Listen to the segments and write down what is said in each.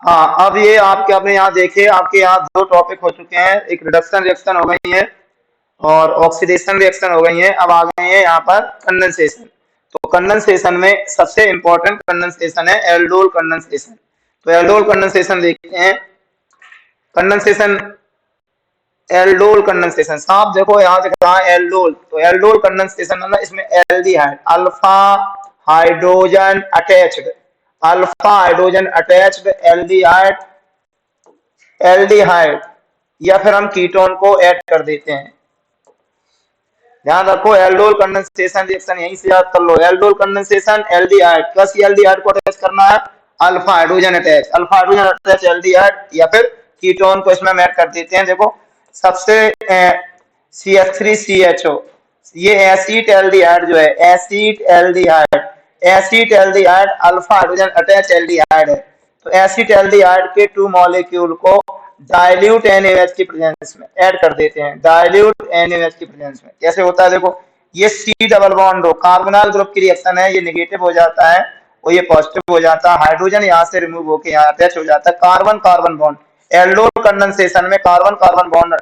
हाँ, अब ये आपके अपने यहाँ देखिए, आपके यहाँ दो टॉपिक हो चुके हैं, एक रिडक्शन रिएक्शन हो गई है और ऑक्सीडेशन रिएक्शन हो गई है। अब आ गए हैं यहाँ पर कंडेंसेशन। तो कंडेंसेशन में सबसे इंपॉर्टेंट कंडेंसेशन है एल्डोल कंडेंसेशन। तो एल्डोल कंडेंसेशन देखते हैं। कंडेंसेशन, एल्डोल कंडेंसेशन, साफ देखो यहाँ दिख रहा है एल्डोल, तो एल्डोल कंडेंसेशन मतलब इसमें aldehyde, alpha hydrogen attached, alpha hydrogen attached aldehyde, aldehyde या फिर हम कीटोन को ऐड कर देते हैं। ध्यान रखो, एल्डोल कंडेंसेशन रिएक्शन यहीं से याद कर लो। Aldol condensation aldehyde plus aldehyde को अटैच करना है, alpha hydrogen attach, alpha hydrogen attach aldehyde या फिर कीटोन को इसमें ऐड कर देते हैं। देखो सबसे CH3CHO, ये एसिड एल्डिहाइड जो है, acid aldehyde, acid aldehyde alpha hydrogen attach aldehyde है। तो एसिड एल्डिहाइड के टू मॉलिक्यूल को डाइल्यूट NaOH की प्रेजेंस में ऐड कर देते हैं, डाइल्यूट NaOH की प्रेजेंस में। कैसे होता है देखो, ये C डबल बॉन्ड हो, कार्बोनाइल ग्रुप की रिएक्शन है, ये नेगेटिव हो जाता है और ये पॉजिटिव हो जाता है, हाइड्रोजन यहाँ से रिमूव होकर यहाँ अटैच हो जाता है, carbon carbon bond. Aldol condensation में कार्बन कार्बन बॉन्ड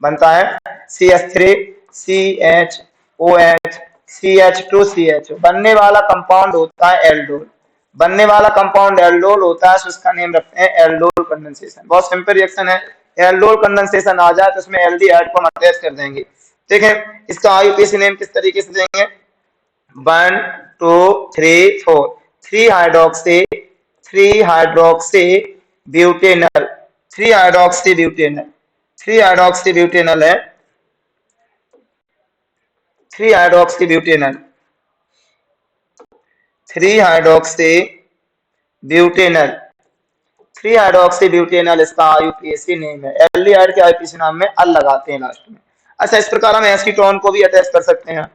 बनता है CH3 CHOH CH2CH, बनने वाला कंपाउंड होता है एल्डोल, बनने वाला कंपाउंड एल्डोल होता है, तो इसका नेम रखते हैं एल्डोल कंडेंसेशन। बहुत सिंपल रिएक्शन है। एल्डोल कंडेंसेशन आ जाए तो इसमें एल्डिहाइड को हम अटैच कर देंगे। देखें इसका आईयूपीएसी नेम किस तरीके से देंगे, 1 2 3 4, 3 hydroxy, 3 hydroxy butanal, 3 hydroxy butanal, 3 hydroxy butanal है, 3 hydroxy butanal, 3 hydroxy butanal, 3 hydroxy butanal इसका आईयूपीएसी नेम है। एल्डिहाइड के आईयूपीएसी नाम में अल लगाते हैं लास्ट में। अच्छा, इस प्रकार हम एसीटोन को भी अटैच कर सकते हैं।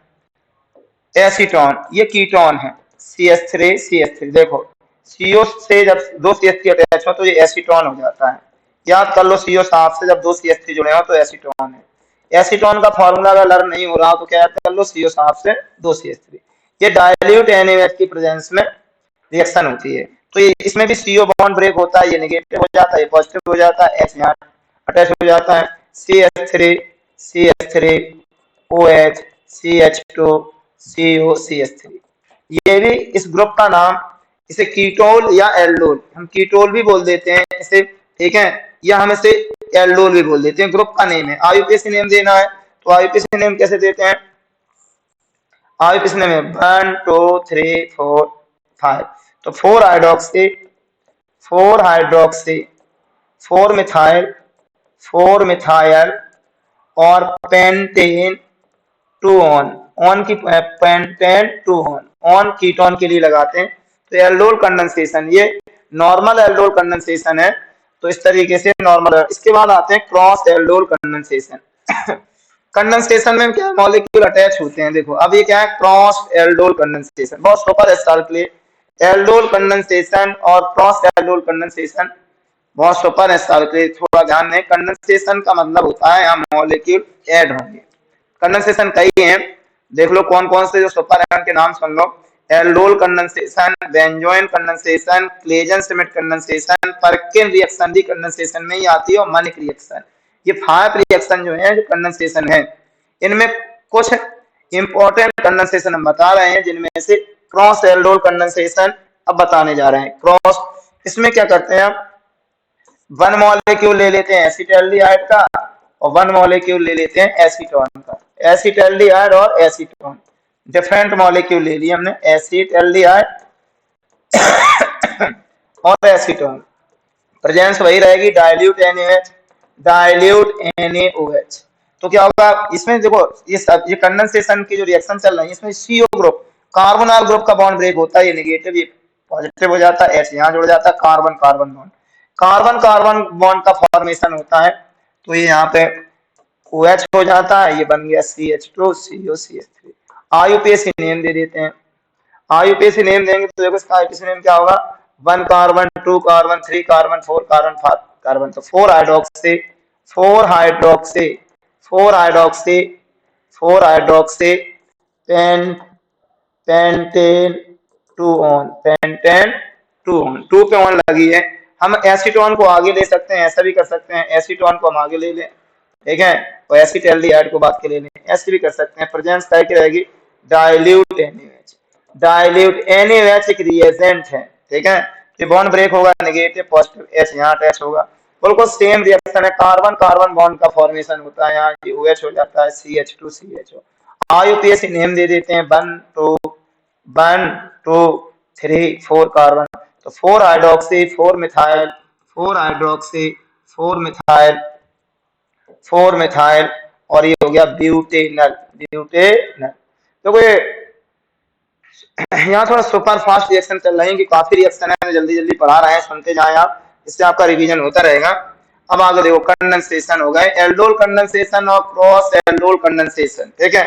एसीटोन ये कीटोन है, CH3CH3, देखो CO से जब दो CH3 अटैच हो तो ये एसीटोन हो जाता है। याद कर लो, CO साफ से जब दो CH3 जुड़े हो तो एसीटोन है। एसीटोन का फॉर्मूला अगर लर्न नहीं हो रहा तो क्या कर लो, CO साफ से दो CH3। ये डाइल्यूट NaOH की प्रेजेंस में रिएक्शन होती है। तो ये इसमें भी CO बॉन्ड ब्रेक होता है, ये नेगेटिव हो जाता है, ये पॉजिटिव हो जाता है, H यहाँ अटैच हो जाता है, CH3 CH3 OH CH2 CO CH3। ये भी इस ग्रुप का नाम, इसे कीटोल या एल्डोल, हम कीटोल भी बोल देते हैं इसे, ठीक है, या हम इसे एल्डोल भी बोल देते हैं। ग्रुप का नेम है। आईयूपीएसी नेम देना है तो आईयूपीएसी नेम कैसे देते हैं, आईयूपीएसी नेम है 1 2 3 4 5। तो 4 हाइड्रोक्सी, 4 हाइड्रोक्सी, 4 मिथाइल, 4 मिथाइल और पेंटेन 2 ऑन की पेंटेन 2 ऑन कीटोन के लिए लगाते हैं। तो एल्डोल कंडेंसेशन ये नॉर्मल एल्डोल कंडेंसेशन है। तो इस तरीके से नॉर्मल। इसके बाद आते हैं क्रॉस एल्डोल कंडेंसेशन। कंडेंसेशन में क्या मॉलिक्यूल अटैच होते हैं, देखो अब ये क्या है, क्रॉस एल्डोल कंडेंसेशन। बहुत सुपर है साल के लिए, एल्डोल कंडेंसेशन और क्रॉस एल्डोल कंडेंसेशन बहुत सुपर है साल के लिए। थोड़ा ध्यान दें, कंडेंसेशन का मतलब होता है यहाँ मॉलिक्यूल ऐड होंगे। कंडेंसेशन कई हैं, देख लो कौन कौन से जो सुपर है उनके नाम सुन लो। Aldol condensation, benzoin condensation, Claisen Schmidt condensation, Perkin reaction भी कंडेंसेशन में ही आती है, और मनिक रिएक्शन। ये 5 रिएक्शन जो है जो कंडेंसेशन है, इनमें कुछ इंपॉर्टेंट कंडेंसेशन हम बता रहे हैं, जिनमें से क्रॉस एल्डोल कंडेंसेशन अब बताने जा रहे हैं। क्रॉस, इसमें क्या करते हैं हम, 1 मॉलिक्यूल ले लेते हैं एसिटाल्डिहाइड का और 1 मॉलिक्यूल ले लेते हैं एसीटोन का। एसिटाल्डिहाइड और एसीटोन डिफरेंट मॉलिक्यूल ले लिए हमने, एसिटाल्डिहाइड और एसीटोन। प्रेजेंस वही रहेगी, डाइल्यूट NaOH, डाइल्यूट NaOH। तो क्या होगा इसमें, देखो ये कंडेंसेशन की जो रिएक्शन चल रही है इसमें CO ग्रुप, कार्बोनाइल ग्रुप का बॉन्ड ब्रेक होता है, ये नेगेटिव, ये पॉजिटिव हो जाता है, H यहाँ जुड़ जाता है, carbon carbon bond, carbon carbon bond का फॉर्मेशन होता है। तो ये यहाँ पे OH हो जाता है, ये बन गया CH2 CO CH3। IUPAC name दे देते हैं। आईयूपीएसी नेम देंगे तो देखो इसका आईयूपीएसी नेम क्या होगा, 1 carbon 2 carbon 3 carbon 4 carbon 5 carbon. तो 4 hydroxy, 4 hydroxy, 4 hydroxy, 4 hydroxy pen pentane 2 one, pentane 2 one, 2 पे ऑन लगी है। हम एसीटोन को आगे ले सकते हैं, ऐसा भी कर सकते हैं, एसीटोन को हम आगे ले लें, ठीक है, और एसिटाल्डिहाइड को बाद के ले लें, ऐसे भी कर सकते हैं। प्रेजेंस क्या रहेगी, डाइल्यूट NaOH। डाइल्यूट NaOH एक रिएजेंट है, ठीक है, ये बॉन्ड ब्रेक होगा, नेगेटिव पॉजिटिव H यहाँ अटैच होगा, बिल्कुल सेम रिएक्शन है, कार्बन कार्बन बॉन्ड का फॉर्मेशन होता है, यहाँ OH हो जाता है CH2CHO। IUPAC नेम दे देते हैं 1 2 1 2 3 4 कार्बन, तो 4 hydroxy 4 methyl 4 hydroxy 4 methyl 4 methyl, और ये हो गया ब्यूटेनल। ब्यूटेनल तो ये यहाँ थोड़ा सुपर फास्ट रिएक्शन चल रहे हैं कि काफी रिएक्शन है, जल्दी जल्दी पढ़ा रहे हैं, सुनते जाएं आप, इससे आपका रिवीजन होता रहेगा। अब आगे देखो, कंडेंसेशन हो गए, एल्डोल कंडेंसेशन और क्रॉस एल्डोल कंडेंसेशन, ठीक है।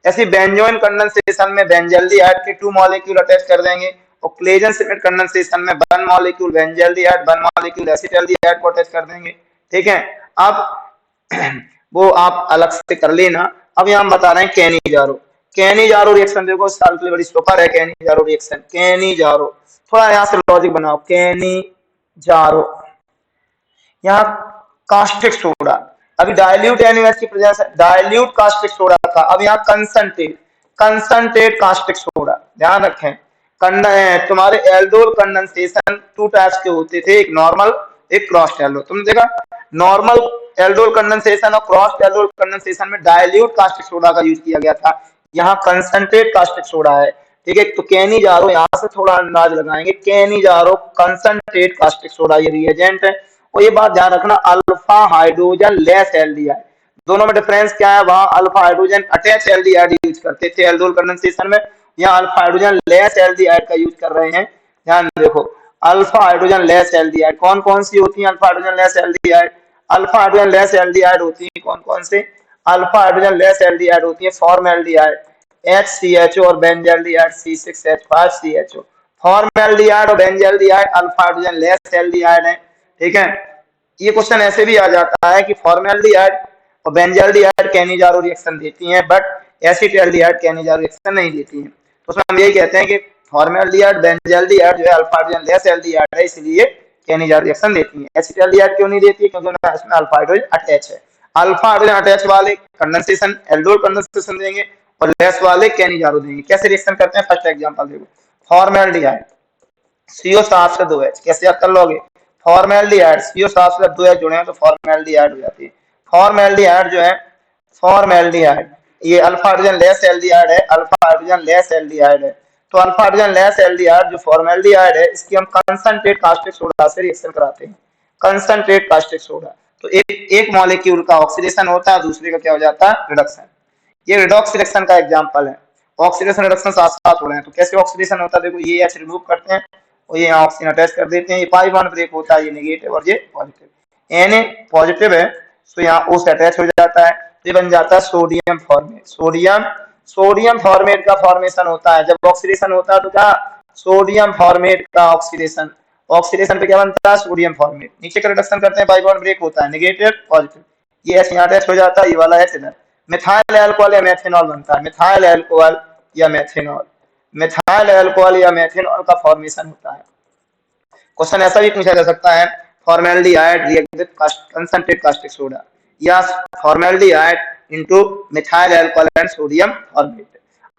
ऐसी बेंजोइन कंडेंसेशन में बेंजल्डिहाइड के 2 मॉलिक्यूल अटैच कर देंगे, और क्लेजन सिमेट कंडेंसेशन में 1 मॉलिक्यूल बेंजल्डिहाइड 1 मॉलिक्यूल एसिटाल्डिहाइड को अटैच कर देंगे, ठीक है। अब वो आप अलग से कर लेना। अब यहाँ हम बता रहे हैं कैनिजारो। कैनिजारो रिएक्शन देखो, साल के लिए बड़ी सुपर है कैनिजारो रिएक्शन। कैनिजारो, थोड़ा यहाँ से लॉजिक बनाओ, कैनिजारो, यहाँ कास्टिक सोडा, अभी डाइल्यूट NaOH की प्रेजेंस है, डाइल्यूट कास्टिक सोडा था, अब यहाँ कंसंट्रेट, कंसंट्रेट कास्टिक सोडा। ध्यान रखें, तुम्हारे एल्डोल कंडेंसेशन 2 टाइप्स के होते थे, एक नॉर्मल एक क्रॉस एल्डोल। तुमने देखा नॉर्मल एल्डोल कंडेंसेशन और क्रॉस एल्डोल कंडेंसेशन में डाइल्यूट कास्टिक सोडा का यूज किया गया था, यहाँ कंसंट्रेट कास्टिक सोडा है, ठीक है। तो कैनिजारो यहाँ से थोड़ा अंदाज लगाएंगे, कैनिजारो कंसंट्रेट कास्टिक सोडा ये रिएजेंट है। और ये बात ध्यान रखना, अल्फा हाइड्रोजन लेस एल्डिहाइड, दोनों में डिफरेंस क्या है, वहां alpha hydrogen attach aldehyde use करते थे एल्डोल कंडेंसेशन में, यहाँ अल्फा हाइड्रोजन लेस एल्डिहाइड का यूज कर रहे हैं। ध्यान देखो, अल्फा हाइड्रोजन लेस एल्डिहाइड कौन कौन सी होती है, alpha hydrogen less aldehyde, alpha hydrogen less aldehyde होती है कौन कौन से, अल्फा हाइड्रोजन लेस एल्डिहाइड होती है फॉर्मेल्डिहाइड HCHO और बेंजल्डिहाइड C6H5CHO। फॉर्मेल्डिहाइड और benzaldehyde alpha hydrogen less aldehyde है, ठीक है। ये क्वेश्चन ऐसे भी आ जाता है कि फॉर्मेल्डिहाइड और बेंजल्डिहाइड कैनिजारो रिएक्शन देती हैं, बट एसिटाल्डिहाइड कैनिजारो रिएक्शन नहीं देती हैं। तो उसमें हम यही कहते हैं कि फॉर्मेल्डिहाइड बेंजल्डिहाइड जो है अल्फा हाइड्रोजन लेस एल्डिहाइड है, इसलिए कैनिजारो रिएक्शन देती हैं। एसिटाल्डिहाइड क्यों नहीं देती है, क्योंकि उसमें अल्फा हाइड्रोजन अटैच है। अल्फा हाइड्रोजन अटैच वाले कंडेंसेशन एल्डोल कंडेंसेशन देंगे, और लेस वाले कैनिजारो देंगे। कैसे रिएक्शन करते हैं, फर्स्ट एग्जांपल देखो, फॉर्मेल्डिहाइड CO7 से 2H, कैसे आप कर लोगे, फॉर्मेल्डिहाइड CO7 से 2H जुड़े हैं तो फॉर्मेल्डिहाइड हो जाती है। फॉर्मेल्डिहाइड जो है, फॉर्मेल्डिहाइड ये अल्फा हाइड्रोजन लेस एल्डिहाइड है, अल्फा हाइड्रोजन लेस एल्डिहाइड है। तो अल्फा हाइड्रोजन लेस एल्डिहाइड जो फॉर्मेल्डिहाइड है, इसकी हम कंसंट्रेट कास्टिक सोडा से रिएक्शन कराते हैं, कंसंट्रेट कास्टिक सोडा। तो एक मॉलिक्यूल का ऑक्सीडेशन होता है, दूसरे का क्या हो जाता है, रिडक्शन। ये रिडॉक्स रिएक्शन का एग्जांपल है। ऑक्सीडेशन रिडक्शन साथ साथ हो रहे हैं, तो कैसे ऑक्सीडेशन होता है, देखो ये H रिमूव करते हैं और ये ऑक्सीजन अटैच कर देते हैं, ये पाई बॉन्ड ब्रेक होता है, ये नेगेटिव और ये पॉजिटिव। Na पॉजिटिव है तो यहाँ O से अटैच हो जाता है, ये बन जाता है सोडियम फॉर्मेट। सोडियम फॉर्मेट का फॉर्मेशन होता है, जब ऑक्सीडेशन होता है तो क्या, सोडियम फॉर्मेट का ऑक्सीडेशन, ऑक्सीडेशन पे क्या बनता है, सोडियम फॉर्मेट। नीचे का रिडक्शन करते हैं, पाई बॉन्ड ब्रेक होता है, नेगेटिव पॉजिटिव, ये H यहाँ अटैच हो जाता है, ये वाला H इधर, मिथाइल अल्कोहल या मेथनॉल बनता है, मिथाइल अल्कोहल या मेथनॉल, मिथाइल अल्कोहल या मेथनॉल का फॉर्मेशन होता है। क्वेश्चन ऐसा भी पूछा जा सकता है, formaldehyde react with concentrate caustic soda, या formaldehyde into methyl alcohol and sodium formate.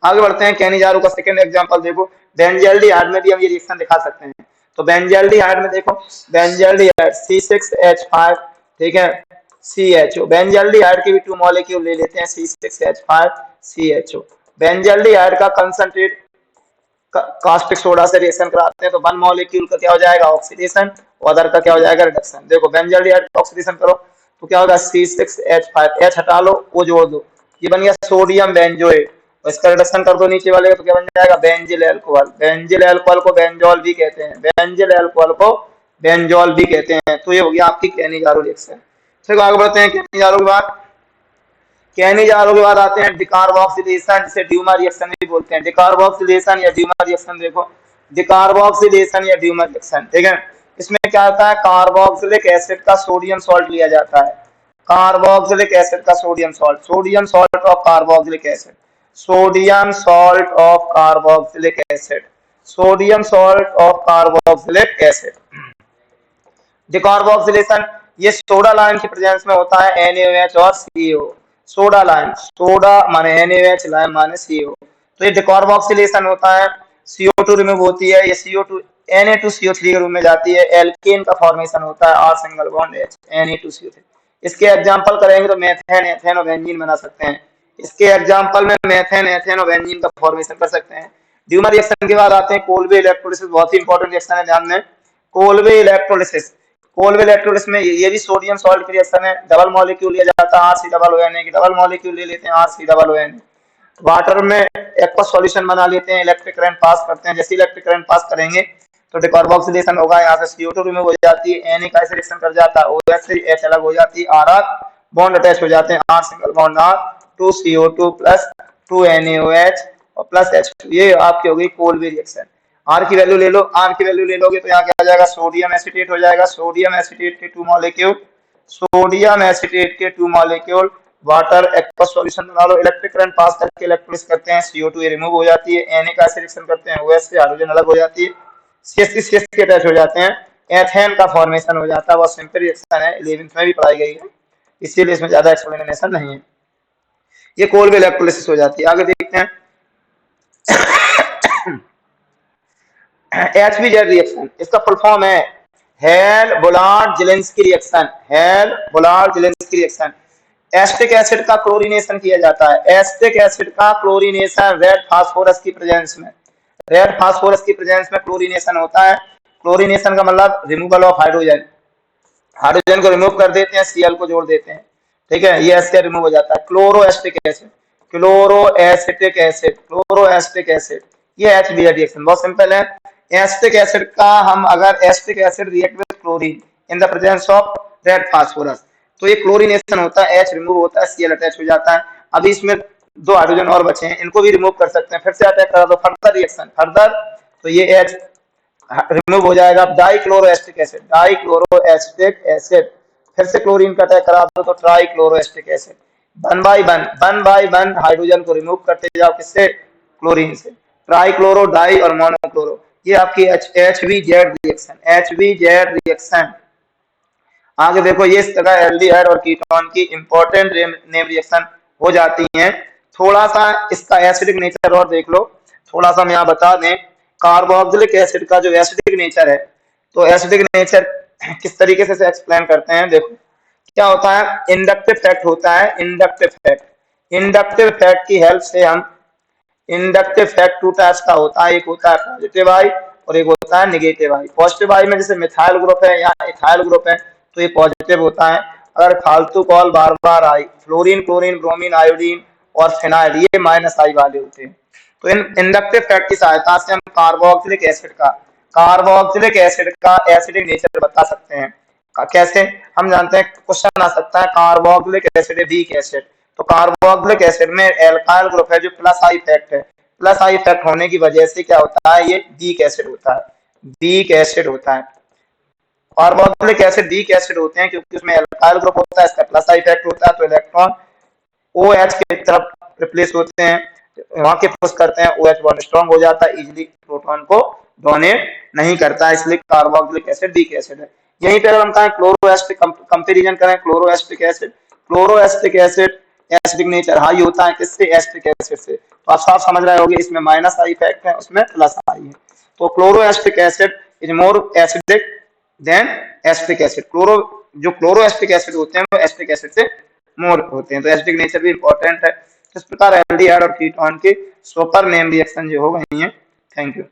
आगे बढ़ते हैं, कैनिजारो का सेकंड एग्जांपल देखो, बेंजल्डिहाइड में भी हम ये रिएक्शन दिखा सकते हैं। तो बेंजल्डिहाइड में देखो, बेंजल्डिहाइड C6H5, ठीक है, CHO, बेंजल्डिहाइड के भी 2 मॉलिक्यूल ले लेते हैं C6H5CHO। बेंजल्डिहाइड का कंसंट्रेट कास्टिक सोडा से रिएक्शन कराते हैं तो 1 मॉलिक्यूल का क्या हो जाएगा, ऑक्सीडेशन, और अदर का क्या हो जाएगा, रिडक्शन। देखो बेंजल्डिहाइड का ऑक्सीडेशन करो तो क्या होगा, C6H5, H हटा लो, O जोड़ दो, ये बन गया सोडियम बेंजोएट, और इसका रिडक्शन कर दो नीचे वाले का तो क्या बन जाएगा, बेंजिल अल्कोहल। बेंजिल अल्कोहल को बेंजोल भी कहते हैं, बेंजिल अल्कोहल को बेंजोल भी कहते हैं। तो ये हो गया आपकी कैनिजारो रिएक्शन। चलो आगे बढ़ते हैं, कैनिजारो के बाद, कैनिजारो के बाद आते हैं डिकार्बोक्सिलेशन, जिसे ड्यूमर रिएक्शन भी बोलते हैं, डिकार्बोक्सिलेशन या ड्यूमर रिएक्शन। देखो डिकार्बोक्सिलेशन या ड्यूमर रिएक्शन, ठीक है, इसमें क्या होता है, कार्बोक्सिलिक एसिड का सोडियम सॉल्ट लिया जाता है, कार्बोक्सिलिक एसिड का sodium salt, sodium salt of carboxylic acid, sodium salt of carboxylic acid, sodium salt of carboxylic acid. Decarboxylation ये सोडा लाइम की प्रेजेंस में होता है NaOH और CO। सोडा लाइम, सोडा माने NaOH, लाइम माने CO। तो ये डिकार्बोक्सिलेशन होता है, CO2 रिमूव होती है, ये CO2 Na2CO3 के रूप में जाती है, एल्केन का फॉर्मेशन होता है, R single bond H, Na2CO3। इसके एग्जांपल करेंगे तो मेथेन, एथेन और बेंजीन बना सकते हैं। इसके एग्जांपल में मेथेन, एथेन और बेंजीन का फॉर्मेशन कर सकते हैं। ड्यूमर रिएक्शन के बाद आते हैं कोल्बे इलेक्ट्रोलिसिस, बहुत ही इंपॉर्टेंट रिएक्शन है, ध्यान दें। कोल्बे इलेक्ट्रोलिसिस, कोल्बे इलेक्ट्रोलिसिस में ये भी सोडियम सॉल्ट की रिएक्शन है, डबल मॉलिक्यूल लिया जाता है RC की डबल मॉलिक्यूल ले लेते हैं RC। वाटर में एक्वस सॉल्यूशन बना लेते हैं, इलेक्ट्रिक करंट पास करते हैं, जैसे इलेक्ट्रिक करंट पास करेंगे तो डिकार्बोक्सिलेशन होगा, यहाँ से CO2 रिमूव हो जाती है, Na का रिएक्शन कर जाता है, OH से H अलग हो जाती है, R बॉन्ड अटैच हो जाते हैं, R single bond R, 2CO2 plus 2NaOH और प्लस H2। ये आपकी हो गई कोल्बे रिएक्शन। R की वैल्यू ले लो, R की वैल्यू ले लोगे तो यहाँ क्या आ जाएगा, सोडियम एसीटेट हो जाएगा, सोडियम एसीटेट के 2 मॉलिक्यूल, सोडियम एसीटेट के 2 मॉलिक्यूल वाटर एक्वस सॉल्यूशन बना लो, इलेक्ट्रिक करंट पास करके इलेक्ट्रोलिसिस करते हैं, CO2 ये रिमूव हो जाती है, Na का रिएक्शन करते हैं, OH से हाइड्रोजन अलग हो जाती है, CH3 के अटैच हो जाते हैं, एथेन का फॉर्मेशन हो जाता है। बहुत सिंपल रिएक्शन है, 11th में भी पढ़ाई गई है, इसीलिए इसमें ज्यादा एक्सप्लेनेशन नहीं है। ये कोल्बे इलेक्ट्रोलिसिस हो जाती है। आगे देखते हैं HBZ रिएक्शन, इसका फुल फॉर्म है hello-Bullard-Zelensky reaction, hello-Bullard-Zelensky reaction. Acetic acid का क्लोरीनेशन किया जाता है, एस्टिक एसिड का क्लोरीनेशन रेड फास्फोरस की प्रेजेंस में, रेड फास्फोरस की प्रेजेंस में क्लोरीनेशन होता है। क्लोरीनेशन का मतलब रिमूवल ऑफ हाइड्रोजन, हाइड्रोजन को रिमूव कर देते हैं, Cl को जोड़ देते हैं, ठीक है, ये एस्टर रिमूव हो जाता है। क्लोरोएस्टिक एसिड, क्लोरोएसिटिक एसिड, क्लोरोएस्टिक एसिड, ये HBZ रिएक्शन बहुत सिंपल है। एस्टिक एसिड का हम अगर acetic acid react with chlorine in the presence of red phosphorus तो ये क्लोरीनेशन होता है, H रिमूव होता है, Cl अटैच हो जाता है। अभी इसमें 2 हाइड्रोजन और बचे हैं, इनको भी रिमूव कर सकते हैं, फिर से अटैक करा दो, फर्दर रिएक्शन, फर्दर तो ये H रिमूव हो जाएगा। डाइक्लोरोएस्टिक एसिड, डाइक्लोरोएस्टिक एसिड, फिर से क्लोरीन का अटैक करा दो तो trichloroacetic acid. One by one hydrogen को रिमूव करते जाओ, किससे, क्लोरीन से, ट्राइक्लोरो, डाई और मोनोक्लोरो, ये आपकी HBZ रिएक्शन, HBZ रिएक्शन। आगे देखो, ये इस तरह एल्डिहाइड और कीटोन की इंपॉर्टेंट नेम रिएक्शन हो जाती हैं। थोड़ा सा इसका एसिडिक नेचर और देख लो, थोड़ा सा हम यहाँ बता दें, कार्बोक्सिलिक एसिड का जो एसिडिक नेचर है, तो एसिडिक नेचर किस तरीके से एक्सप्लेन करते हैं, देखो क्या होता है, इंडक्टिव फैक्ट होता है, इंडक्टिव फैक्ट, इंडक्टिव फैक्ट की हेल्प से हम, इंडक्टिव फैक्ट 2 टाइप्स का होता है, एक होता है पॉजिटिव आई और एक होता है नेगेटिव आई। पॉजिटिव आई में जैसे मिथाइल ग्रुप है या इथाइल ग्रुप है तो ये पॉजिटिव होता है। अगर फालतू कॉल बार बार आई, फ्लोरीन, क्लोरीन, ब्रोमीन, आयोडीन और फिनाइल, ये माइनस आई वाले होते हैं। तो इन इंडक्टिव फैक्ट की सहायता से हम कार्बोक्सिलिक एसिड का एसिडिक नेचर बता सकते हैं। कैसे, हम जानते हैं क्वेश्चन आ सकता है, कार्बोक्सिलिक एसिड वीक एसिड, तो कार्बोक्सिलिक एसिड में एल्काइल ग्रुप है जो प्लस आई फैक्ट है, प्लस आई फैक्ट होने की वजह से क्या होता है, ये वीक एसिड होता है, वीक एसिड होता है। कार्बोक्सिलिक एसिड वीक एसिड होते हैं क्योंकि उसमें एल्काइल ग्रुप होता है, इसका प्लस आई फैक्ट होता है, तो इलेक्ट्रॉन OH की तरफ रिप्लेस होते हैं, वहां के पुश करते हैं, OH बॉन्ड स्ट्रांग हो जाता है, इजीली प्रोटॉन को डोनेट नहीं करता, इसलिए कार्बोक्सिलिक एसिड वीक एसिड है। यहीं पे अगर हम कहें क्लोरोएस्टिक कंपैरिजन करें, क्लोरोएस्टिक एसिड एसिडिक नेचर हाई होता है, किससे, एस्टिक एसिड से। तो आप साफ समझ रहे होंगे, इसमें माइनस आई इफेक्ट है, उसमें प्लस आई है। तो chloroacetic acid is more acidic than acetic acid. जो क्लोरोएस्टिक एसिड होते हैं वो एस्टिक एसिड से मोर होते हैं, तो एसिडिक नेचर भी इंपॉर्टेंट है। इस प्रकार एल्डिहाइड और कीटोन के सुपर नेम रिएक्शन जो हो गई हैं। Thank you.